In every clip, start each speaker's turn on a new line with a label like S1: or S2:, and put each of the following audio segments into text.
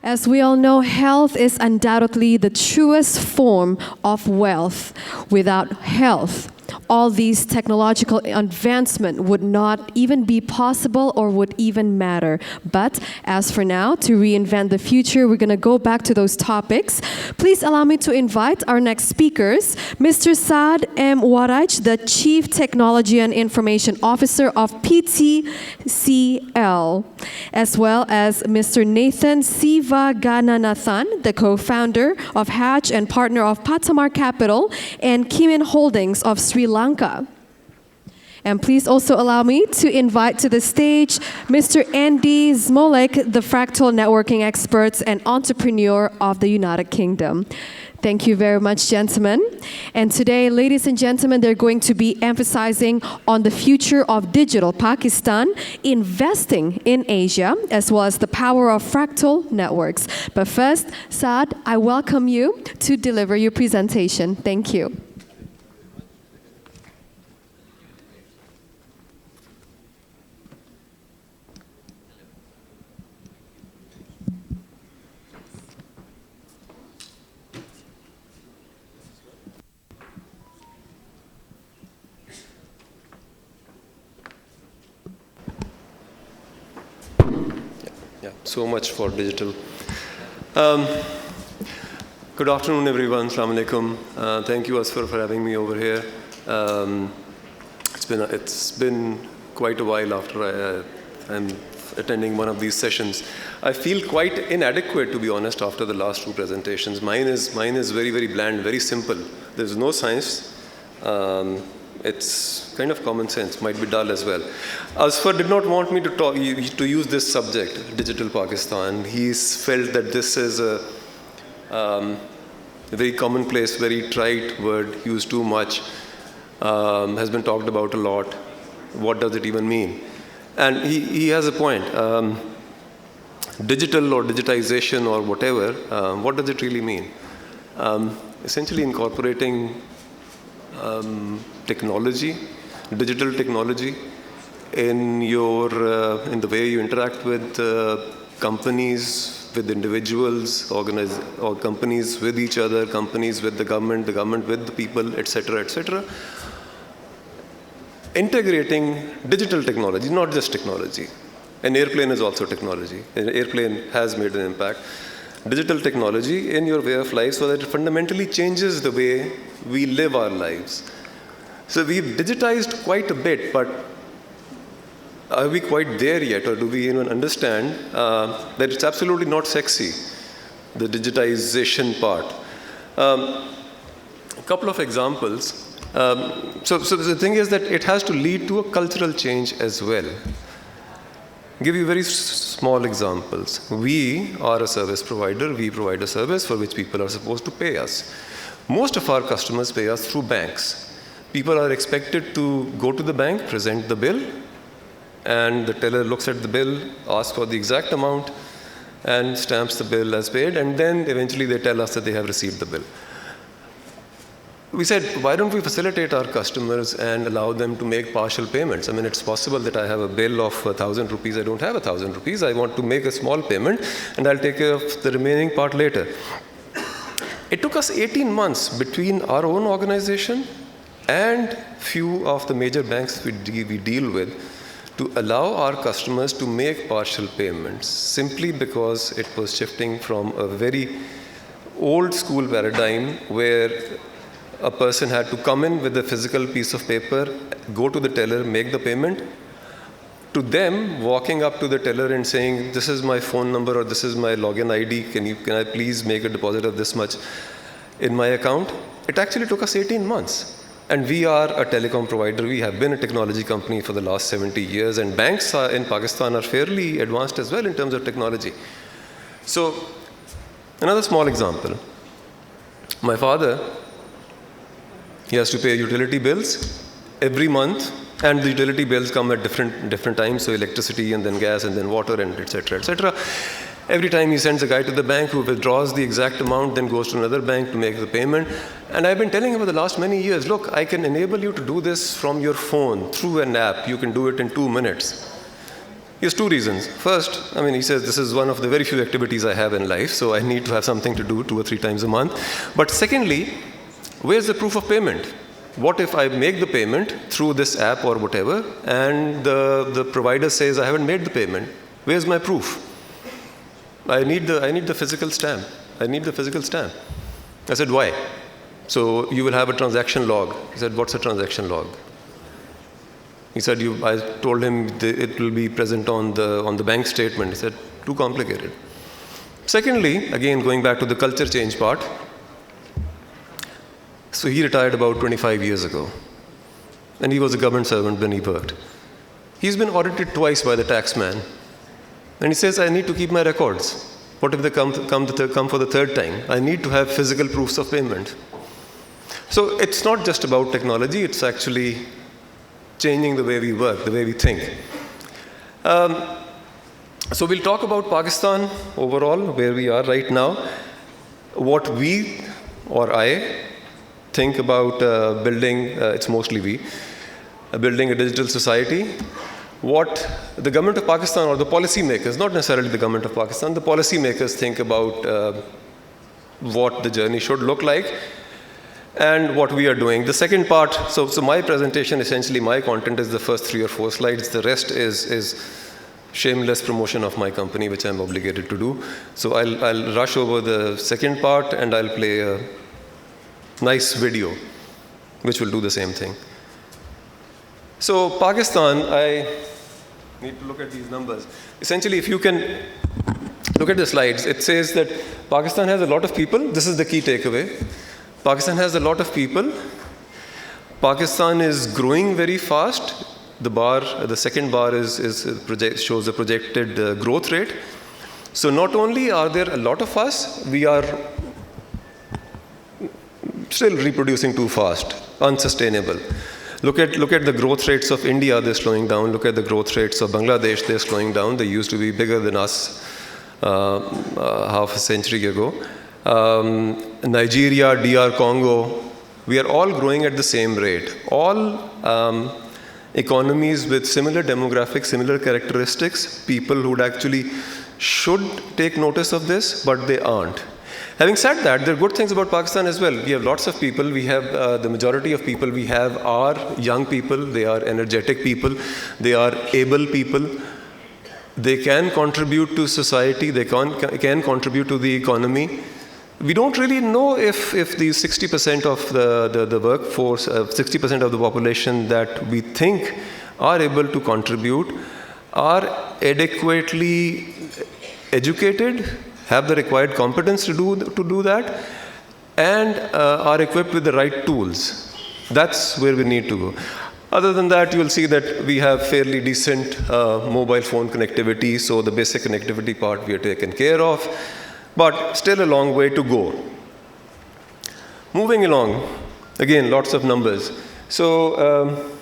S1: As we all know, health is undoubtedly the truest form of wealth. Without health, all these technological advancement would not even be possible or would even matter. But as for now, to reinvent the future, we're going to go back to those topics. Please allow me to invite our next speakers, Mr. Saad M. Waraj, the Chief Technology and Information Officer of PTCL, as well as Mr. Nathan Sivagananathan, the co-founder of Hatch and partner of Patamar Capital and Kimin Holdings of Sri Lanka. And please also allow me to invite to the stage Mr. Andy Smolek, the fractal networking expert and entrepreneur of the United Kingdom. Thank you very much, gentlemen. And today, ladies and gentlemen, they're going to be emphasizing on the future of digital Pakistan, investing in Asia, as well as the power of fractal networks. But first, Saad, I welcome you to deliver your presentation. Thank you.
S2: So much for digital. Good afternoon, everyone. Assalamu alaikum. Thank you, Asfar, for having me over here. It's been quite a while after I'm attending one of these sessions. I feel quite inadequate, to be honest, after the last two presentations. Mine is very, very bland, very simple. There's no science. It's kind of common sense, might be dull as well. Asfar did not want me to use this subject, Digital Pakistan. He's felt that this is a very commonplace, very trite word, used too much, has been talked about a lot. What does it even mean? And he has a point. Digital or digitization or whatever, what does it really mean? Essentially incorporating technology, digital technology, in the way you interact with companies, with individuals, or companies with each other, companies with the government with the people, etc., etc. Integrating digital technology, not just technology. An airplane is also technology. An airplane has made an impact. Digital technology in your way of life so that it fundamentally changes the way we live our lives. So we've digitized quite a bit, but are we quite there yet, or do we even understand that it's absolutely not sexy, the digitization part? A couple of examples. So the thing is that it has to lead to a cultural change as well. Give you very small examples. We are a service provider. We provide a service for which people are supposed to pay us. Most of our customers pay us through banks. People are expected to go to the bank, present the bill, and the teller looks at the bill, asks for the exact amount, and stamps the bill as paid, and then eventually they tell us that they have received the bill. We said, why don't we facilitate our customers and allow them to make partial payments? I mean, it's possible that I have a bill of 1,000 rupees. I don't have 1,000 rupees. I want to make a small payment, and I'll take care of the remaining part later. It took us 18 months between our own organization and few of the major banks we deal with to allow our customers to make partial payments, simply because it was shifting from a very old school paradigm where a person had to come in with a physical piece of paper, go to the teller, make the payment, to them walking up to the teller and saying, this is my phone number or this is my login ID, can I please make a deposit of this much in my account? It actually took us 18 months. And we are a telecom provider. We have been a technology company for the last 70 years, and banks in Pakistan are fairly advanced as well in terms of technology. So, another small example. My father, he has to pay utility bills every month, and the utility bills come at different times, so electricity and then gas and then water and etc., etc. Every time he sends a guy to the bank who withdraws the exact amount, then goes to another bank to make the payment. And I've been telling him for the last many years, look, I can enable you to do this from your phone through an app. You can do it in 2 minutes. He has two reasons. First, he says this is one of the very few activities I have in life, so I need to have something to do 2 or 3 times a month. But secondly, where's the proof of payment? What if I make the payment through this app or whatever, and the provider says I haven't made the payment? Where's my proof? I need the physical stamp. I need the physical stamp. I said, why? So you will have a transaction log. He said, what's a transaction log? He said, I told him it will be present on the bank statement. He said, too complicated. Secondly, again, going back to the culture change part, so he retired about 25 years ago, and he was a government servant when he worked. He's been audited twice by the taxman, and he says, I need to keep my records. What if they come for the third time? I need to have physical proofs of payment. So it's not just about technology, it's actually changing the way we work, the way we think. So we'll talk about Pakistan overall, where we are right now, what we, or I, think about building, it's mostly we, building a digital society, what the government of Pakistan or the policy makers, not necessarily the government of Pakistan, the policy makers think about what the journey should look like and what we are doing. The second part, so my presentation, essentially my content is the first 3 or 4 slides. The rest is shameless promotion of my company, which I'm obligated to do. So I'll rush over the second part and I'll play a nice video, which will do the same thing. So Pakistan, I need to look at these numbers. Essentially, if you can look at the slides, it says that Pakistan has a lot of people. This is the key takeaway. Pakistan has a lot of people. Pakistan is growing very fast. The second bar shows the projected growth rate. So not only are there a lot of us, we are still reproducing too fast, unsustainable. Look at the growth rates of India, they're slowing down. Look at the growth rates of Bangladesh, they're slowing down. They used to be bigger than us half a century ago. Nigeria, DR Congo, we are all growing at the same rate. All economies with similar demographics, similar characteristics, people who would actually should take notice of this, but they aren't. Having said that, there are good things about Pakistan as well. We have lots of people. We have the majority of people we have are young people. They are energetic people. They are able people. They can contribute to society. They can contribute to the economy. We don't really know if these 60% of the workforce, 60% of the population that we think are able to contribute are adequately educated, have the required competence to do that, and are equipped with the right tools. That's where we need to go. Other than that, you will see that we have fairly decent mobile phone connectivity, so the basic connectivity part we are taken care of, but still a long way to go. Moving along, again, lots of numbers. So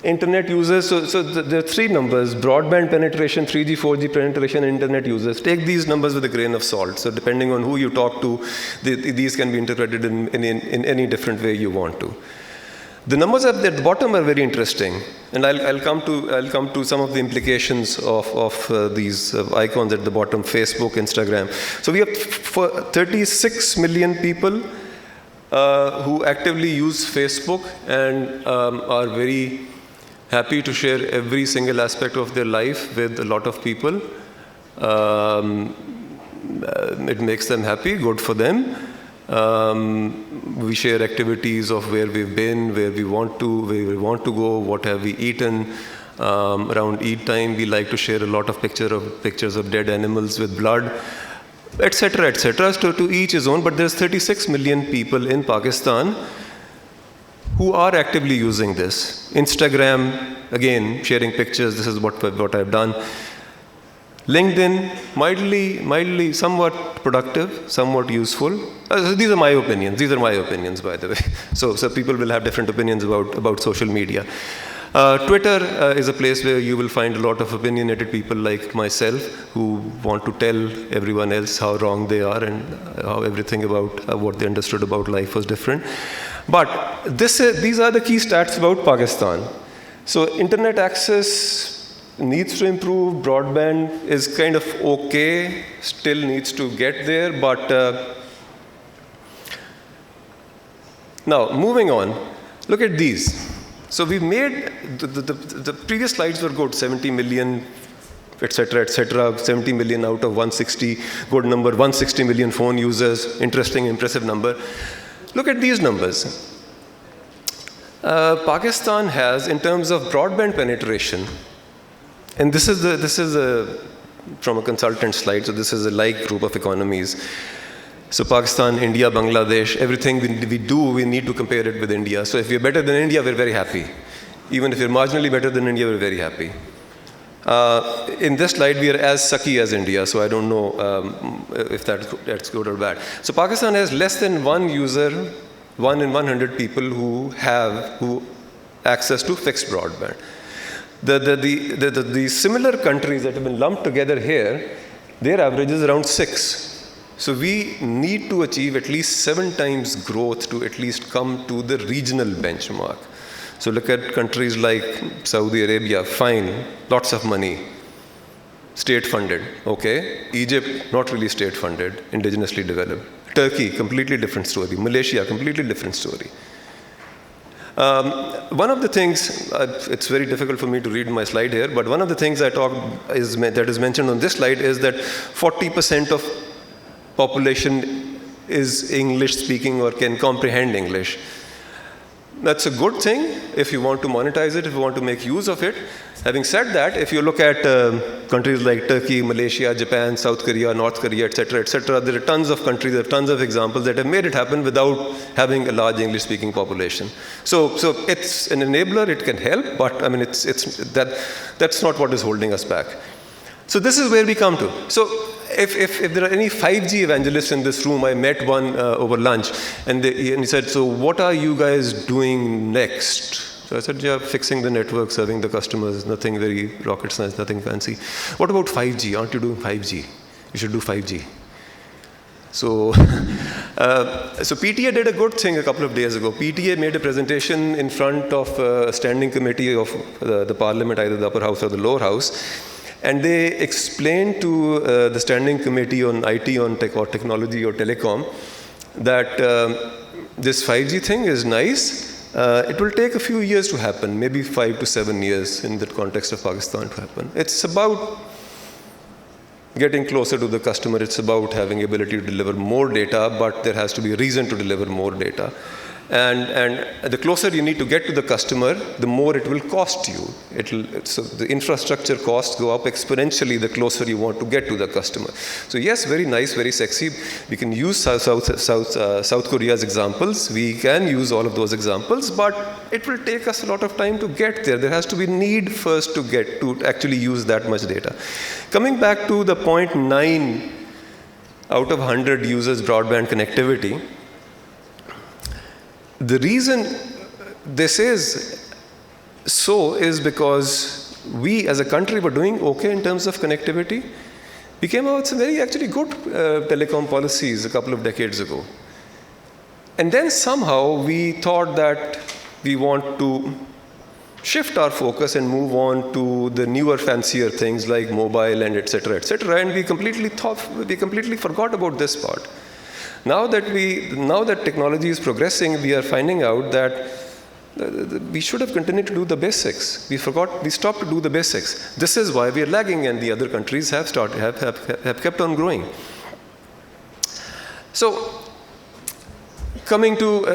S2: internet users, so there are 3 numbers: broadband penetration, 3G, 4G penetration, internet users. Take these numbers with a grain of salt. So depending on who you talk to, these can be interpreted in any different way you want to. The numbers at the bottom are very interesting, and I'll come to some of the implications of these icons at the bottom: Facebook, Instagram. So we have 36 million people who actively use Facebook and are very happy to share every single aspect of their life with a lot of people. It makes them happy, good for them. We share activities of where we've been, where we want to go, what have we eaten. Around Eid time, we like to share a lot of pictures of dead animals with blood, etc., etc. So to each his own, but there's 36 million people in Pakistan who are actively using this. Instagram, again, sharing pictures, this is what I've done. LinkedIn, mildly, somewhat productive, somewhat useful. These are my opinions, by the way. So people will have different opinions about social media. Twitter is a place where you will find a lot of opinionated people like myself who want to tell everyone else how wrong they are and how everything about what they understood about life was different. But these are the key stats about Pakistan. So internet access needs to improve. Broadband is kind of okay, still needs to get there, but now moving on, look at these. So we've made, the previous slides were good, 70 million, etc., 70 million out of 160, good number, 160 million phone users, interesting, impressive number. Look at these numbers. Pakistan has, in terms of broadband penetration, and this is from a consultant slide, so this is a like group of economies. So Pakistan, India, Bangladesh, everything we do, we need to compare it with India. So if we're better than India, we're very happy. Even if we're marginally better than India, we're very happy. In this slide, we are as sucky as India, so I don't know if that's good or bad. So Pakistan has less than one user, 1 in 100 people who have access to fixed broadband. The similar countries that have been lumped together here, their average is around 6. So we need to achieve at least 7 times growth to at least come to the regional benchmark. So look at countries like Saudi Arabia, fine, lots of money, state funded, okay. Egypt, not really state funded, indigenously developed. Turkey, completely different story. Malaysia, completely different story. One of the things, it's very difficult for me to read my slide here, but one of the things that is mentioned on this slide is that 40% of population is English speaking or can comprehend English. That's a good thing if you want to monetize it, if you want to make use of it. Having said that, if you look at countries like Turkey, Malaysia, Japan, South Korea, North Korea, etc., there are tons of countries, there are tons of examples that have made it happen without having a large English-speaking population. So it's an enabler, it can help, but I mean, that's not what is holding us back. So this is where we come to. So if there are any 5G evangelists in this room, I met one over lunch, and he said, so what are you guys doing next? So I said, yeah, fixing the network, serving the customers, nothing very rocket science, nothing fancy. What about 5G? Aren't you doing 5G? You should do 5G. So PTA did a good thing a couple of days ago. PTA made a presentation in front of a standing committee of the parliament, either the upper house or the lower house. And they explained to the standing committee on IT, on tech or technology or telecom, that this 5G thing is nice. It will take a few years to happen, maybe 5 to 7 years in the context of Pakistan to happen. It's about getting closer to the customer. It's about having ability to deliver more data, but there has to be a reason to deliver more data. And the closer you need to get to the customer, the more it will cost you. So the infrastructure costs go up exponentially the closer you want to get to the customer. So yes, very nice, very sexy. We can use South Korea's examples. We can use all of those examples, but it will take us a lot of time to get there. There has to be need first to actually use that much data. Coming back to the 0.9 out of 100 users broadband connectivity, the reason this is so is because we as a country were doing okay in terms of connectivity. We came out with some very actually good telecom policies a couple of decades ago. And then somehow we thought that we want to shift our focus and move on to the newer, fancier things like mobile and et cetera, and we completely forgot about this part. Now that technology is progressing, we are finding out that we should have continued to do the basics. We stopped to do the basics. This is why we are lagging, and the other countries have kept on growing. So, coming to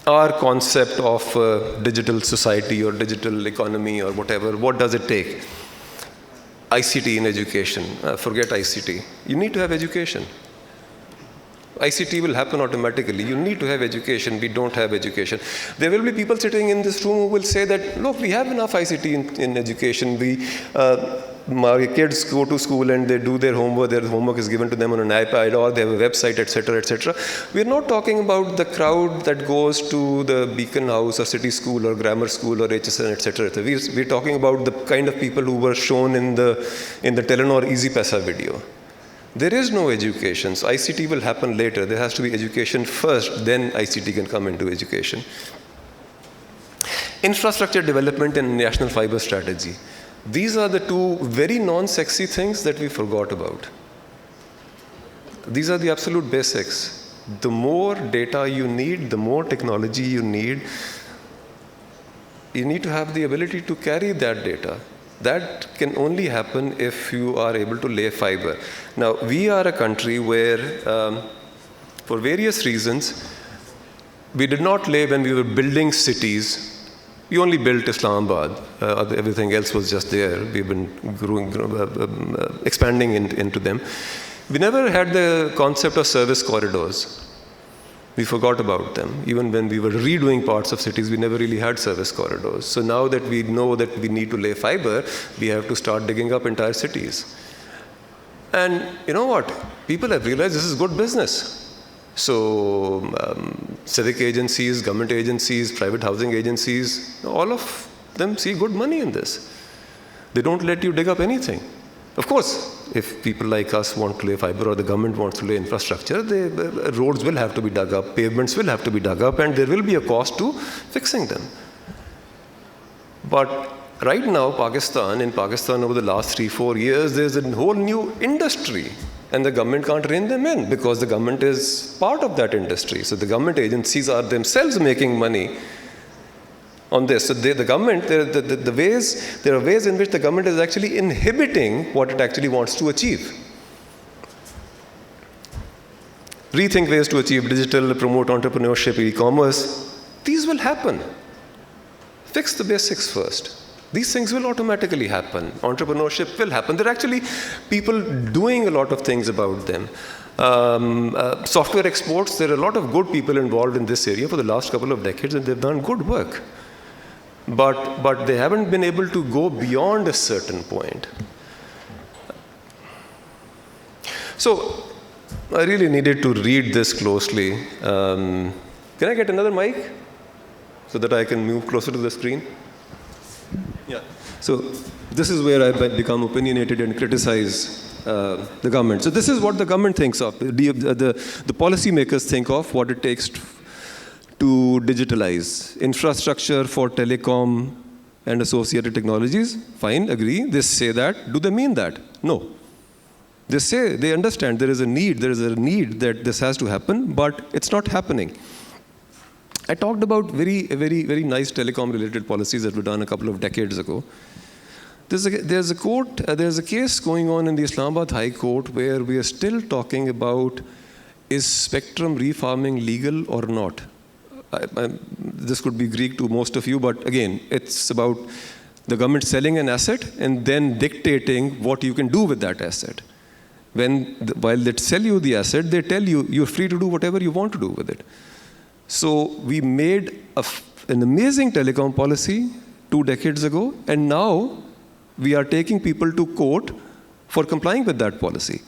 S2: our concept of digital society or digital economy or whatever, what does it take? ICT in education. Forget ICT. You need to have education. ICT will happen automatically. You need to have education. We don't have education. There will be people sitting in this room who will say that, look, we have enough ICT in education. My kids go to school and they do their homework is given to them on an iPad, or they have a website, etc., etc. We're not talking about the crowd that goes to the Beacon House or City School or Grammar School or HSN, etc. We're talking about the kind of people who were shown in the Telenor Easy Paisa video. There is no education. So ICT will happen later. There has to be education first, then ICT can come into education. infrastructure development and national fiber strategy. These are the two very non-sexy things that we forgot about. These are the absolute basics. The more data you need, the more technology you need to have the ability to carry that data. That can only happen if you are able to lay fiber. Now, we are a country where, for various reasons, we did not lay when we were building cities. We only built Islamabad. Everything else was just there. We've been expanding into them. We never had the concept of service corridors. We forgot about them. Even when we were redoing parts of cities, we never really had service corridors. So now that we know that we need to lay fiber, we have to start digging up entire cities. And you know what? People have realized this is good business. So civic agencies, government agencies, private housing agencies, all of them see good money in this. They don't let you dig up anything. Of course, if people like us want to lay fiber or the government wants to lay infrastructure, the roads will have to be dug up, pavements will have to be dug up, and there will be a cost to fixing them. But right now, in Pakistan over the last 3-4 years, there's a whole new industry, and the government can't rein them in because the government is part of that industry. So the government agencies are themselves making money on this. So the government, there are ways in which the government is actually inhibiting what it actually wants to achieve. Rethink ways to achieve digital, promote entrepreneurship, e-commerce. These will happen. Fix the basics first. These things will automatically happen. Entrepreneurship will happen. There are actually people doing a lot of things about them. Software exports, there are a lot of good people involved in this area for the last couple of decades, and they've done good work. But they haven't been able to go beyond a certain point. So I really needed to read this closely. Can I get another mic so that I can move closer to the screen? Yeah. So this is where I become opinionated and criticize the government. So this is what the government thinks of. The policymakers think of what it takes to digitalize infrastructure for telecom and associated technologies. Fine, agree. They say that. Do they mean that? No. They say they understand there is a need that this has to happen, but it's not happening. I talked about very nice telecom-related policies that were done a couple of decades ago. There's a case going on in the Islamabad High Court where we are still talking about, is spectrum refarming legal or not? This could be Greek to most of you, but again, it's about the government selling an asset and then dictating what you can do with that asset. While they sell you the asset, they tell you you're free to do whatever you want to do with it. So we made an amazing telecom policy 2 decades ago, and now we are taking people to court for complying with that policy.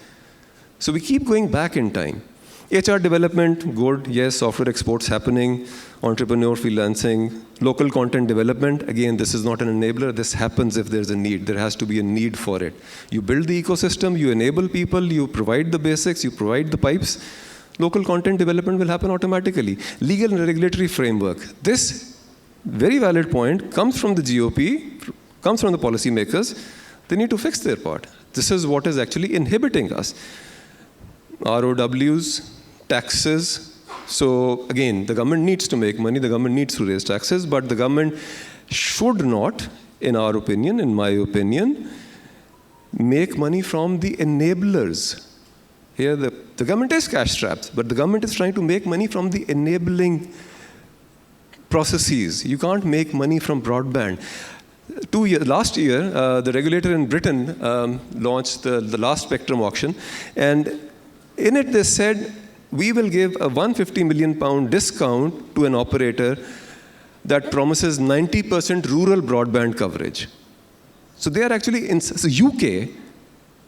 S2: So we keep going back in time. HR development, good, yes, software exports happening, entrepreneur freelancing, local content development, again, this is not an enabler, this happens if there's a need, there has to be a need for it. You build the ecosystem, you enable people, you provide the basics, you provide the pipes, local content development will happen automatically. Legal and regulatory framework, this very valid point comes from the GOP, comes from the policymakers, they need to fix their part. This is what is actually inhibiting us. ROWs, taxes. So again, the government needs to make money, the government needs to raise taxes, but the government should not, in our opinion, in my opinion, make money from the enablers. Here the government is cash strapped, but the government is trying to make money from the enabling processes. You can't make money from broadband. Last year, the regulator in Britain launched the last spectrum auction, and in it they said, we will give a £150 million discount to an operator that promises 90% rural broadband coverage. So they are actually in UK,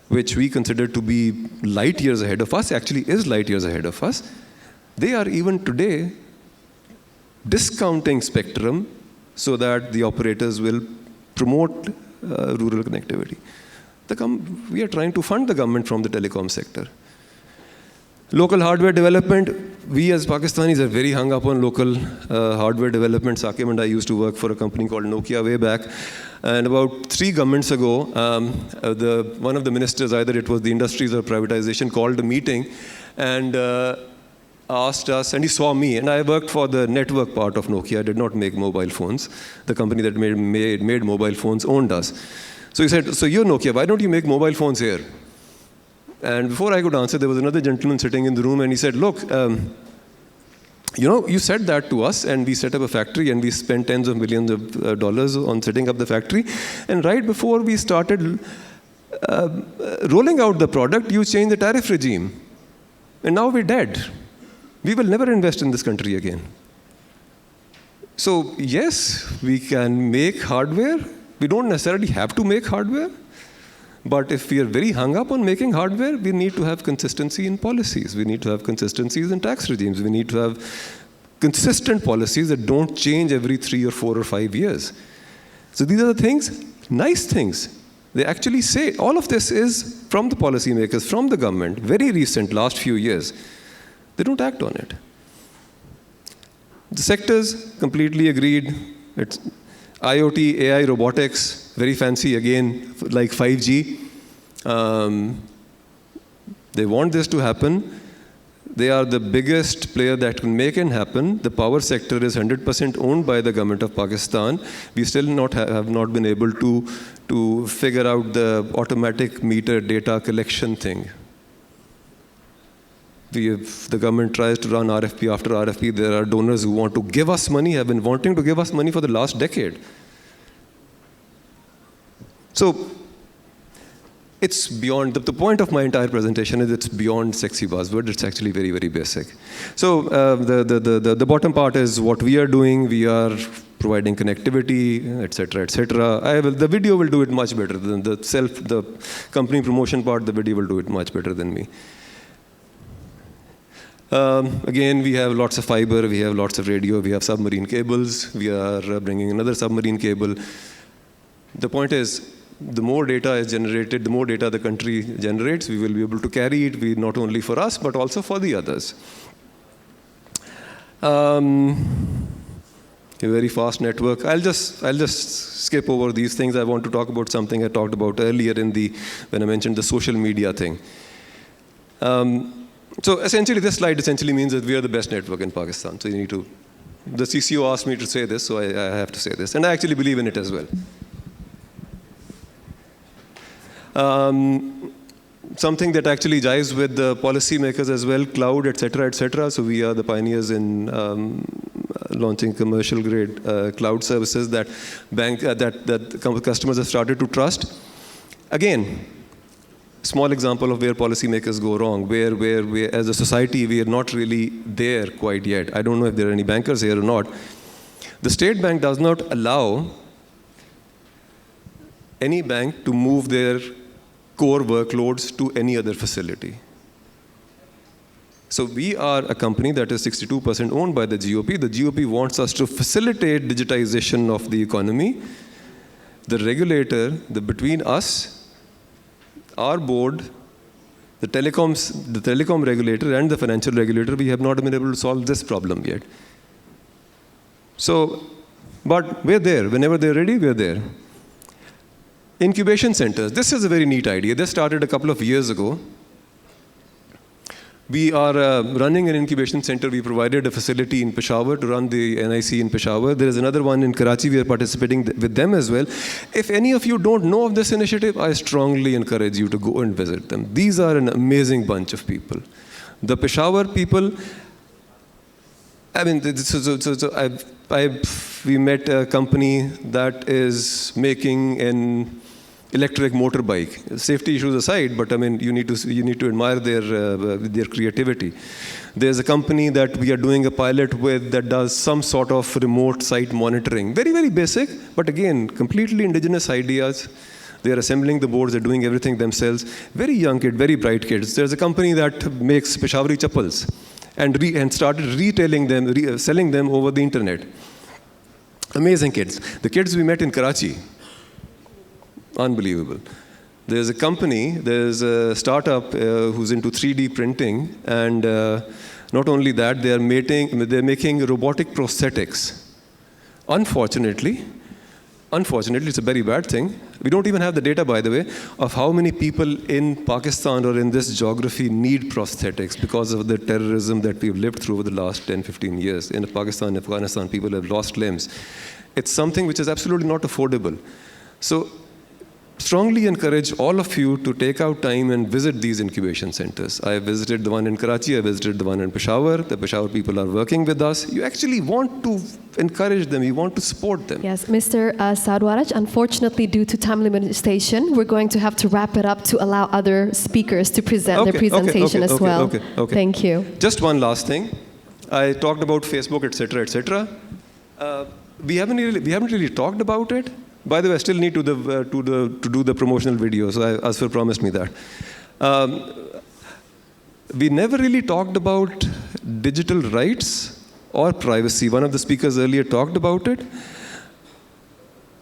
S2: which we consider to be light years ahead of us, actually is light years ahead of us. They are even today discounting spectrum so that the operators will promote rural connectivity. We are trying to fund the government from the telecom sector. Local hardware development, we as Pakistanis are very hung up on local hardware development. Saqib and I used to work for a company called Nokia way back. And about 3 governments ago, one of the ministers, either it was the industries or privatization, called a meeting and asked us, and he saw me, and I worked for the network part of Nokia. I did not make mobile phones. The company that made mobile phones owned us. So he said, so you're Nokia, why don't you make mobile phones here? And before I could answer, there was another gentleman sitting in the room, and he said, look, you said that to us, and we set up a factory, and we spent tens of millions of dollars on setting up the factory. And right before we started rolling out the product, you changed the tariff regime. And now we're dead. We will never invest in this country again. So yes, we can make hardware. We don't necessarily have to make hardware. But if we are very hung up on making hardware, we need to have consistency in policies. We need to have consistencies in tax regimes. We need to have consistent policies that don't change every 3 or 4 or 5 years. So these are the things, nice things. They actually say, all of this is from the policymakers, from the government, very recent, last few years. They don't act on it. The sectors completely agreed. It's IoT, AI, robotics, very fancy again, like 5G. They want this to happen. They are the biggest player that can make it happen. The power sector is 100% owned by the government of Pakistan. We still have not been able to figure out the automatic meter data collection thing. The government tries to run RFP after RFP. There are donors who want to give us money, have been wanting to give us money for the last decade. So it's beyond, the point of my entire presentation is it's beyond sexy buzzword. It's actually very, very basic. So the bottom part is what we are doing. We are providing connectivity, et cetera, et cetera. The video will do it much better than the company promotion part. The video will do it much better than me. Again, we have lots of fiber, we have lots of radio, we have submarine cables, we are bringing another submarine cable. The point is, the more data is generated, the more data the country generates, we will be able to carry it, not only for us, but also for the others. A very fast network. I'll just skip over these things. I want to talk about something I talked about earlier when I mentioned the social media thing. So essentially, this slide essentially means that we are the best network in Pakistan. So the CCO asked me to say this, so I have to say this. And I actually believe in it as well. Something that actually jives with the policymakers as well, cloud, et cetera, et cetera. So we are the pioneers in launching commercial grade cloud services that customers have started to trust. Again, small example of where policymakers go wrong, where as a society we are not really there quite yet. I don't know if there are any bankers here or not. The State Bank does not allow any bank to move their core workloads to any other facility. So we are a company that is 62% owned by the GOP. The GOP wants us to facilitate digitization of the economy. The regulator, between us, our board, the telecom regulator and the financial regulator, we have not been able to solve this problem yet. So, but we're there. Whenever they're ready, we're there. Incubation centers. This is a very neat idea. This started a couple of years ago. We are running an incubation center. We provided a facility in Peshawar to run the NIC in Peshawar. There is another one in Karachi. We are participating with them as well. If any of you don't know of this initiative, I strongly encourage you to go and visit them. These are an amazing bunch of people. The Peshawar people, I mean, we met a company that is making an electric motorbike. Safety issues aside, but I mean, you need to admire their creativity. There's a company that we are doing a pilot with that does some sort of remote site monitoring. Very, very basic, but again, completely indigenous ideas. They are assembling the boards, they're doing everything themselves. Very young kid, very bright kids. There's a company that makes Peshawari chappals and started retailing them, selling them over the internet. Amazing kids. The kids we met in Karachi, unbelievable. There's a company, there's a startup who's into 3D printing, and not only that, they're making robotic prosthetics. Unfortunately, it's a very bad thing. We don't even have the data, by the way, of how many people in Pakistan or in this geography need prosthetics because of the terrorism that we've lived through over the last 10, 15 years. In Pakistan and Afghanistan, people have lost limbs. It's something which is absolutely not affordable. So, strongly encourage all of you to take out time and visit these incubation centers. I visited the one in Karachi, I visited the one in Peshawar. The Peshawar people are working with us. You actually want to encourage them, you want to support them.
S1: Yes, Mr. Saad Waraj, unfortunately, due to time limitation, we're going to have to wrap it up to allow other speakers to present their presentation as well.
S2: Okay.
S1: Thank you.
S2: Just one last thing. I talked about Facebook, etc., etc. We haven't really talked about it. By the way, I still need to do the promotional video, so Asfar promised me that. We never really talked about digital rights or privacy. One of the speakers earlier talked about it.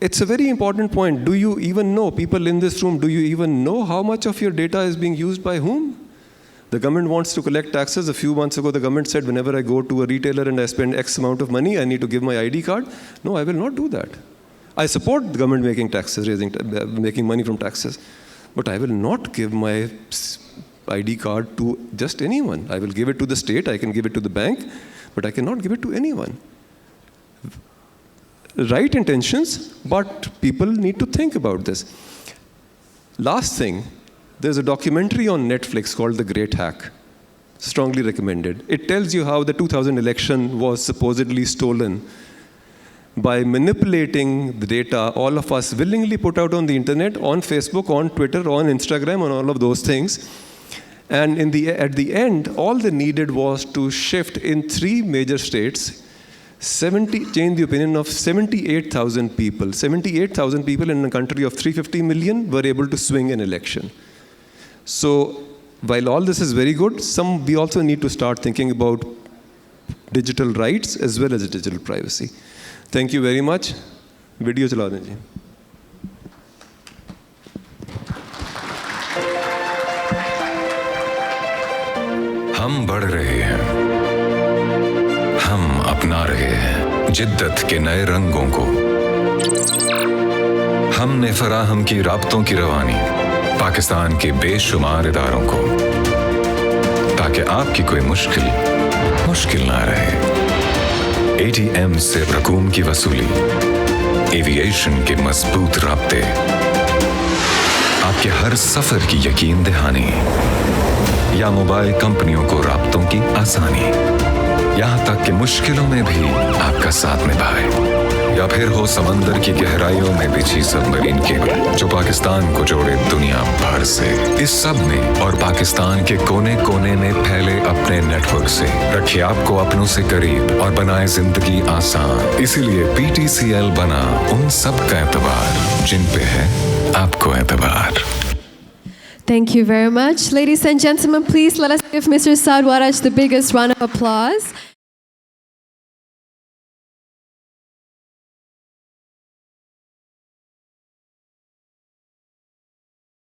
S2: It's a very important point. Do you even know, people in this room, do you even know how much of your data is being used by whom? The government wants to collect taxes. A few months ago, the government said, whenever I go to a retailer and I spend X amount of money, I need to give my ID card. No, I will not do that. I support the government making taxes, making money from taxes, but I will not give my ID card to just anyone. I will give it to the state, I can give it to the bank, but I cannot give it to anyone. Right intentions, but people need to think about this. Last thing, there's a documentary on Netflix called The Great Hack. Strongly recommended. It tells you how the 2000 election was supposedly stolen. By manipulating the data, all of us willingly put out on the internet, on Facebook, on Twitter, on Instagram, on all of those things. And at the end, all they needed was to shift in 3 major states, change the opinion of 78,000 people. 78,000 people in a country of 350 million were able to swing an election. So while all this is very good, we also need to start thinking about digital rights as well as digital privacy. Thank you very much. Video चला दें जी.
S3: हम बढ़ रहे हैं, हम अपना रहे हैं जिद्दत के नए रंगों को. हमने फराहम की राब्तों की रवानी पाकिस्तान के बेशुमार इदारों को, ताकि आपकी कोई मुश्किल ना रहे. ATM से रकूम की वसूली, एविएशन के मजबूत राब्ते, आपके हर सफर की यकीन दहानी, या मोबाइल कंपनियों को राब्तों की आसानी, यहाँ तक कि मुश्किलों में भी आपका साथ निभाए, या फिर हो समंदर की गहराइयों में बिछी सबमरीन केबल जो पाकिस्तान को जोड़े दुनिया भर से. इस सब में और पाकिस्तान के कोने कोने में फैले अपने नेटवर्क से रखिए आपको अपनों से करीब और बनाए जिंदगी आसान. इसीलिए PTCL बना उन सब का एतबार जिन पे है आपको एतबार.
S1: Thank you very much. Ladies and gentlemen, please let us give Mr. Saad Waraj the biggest round of applause.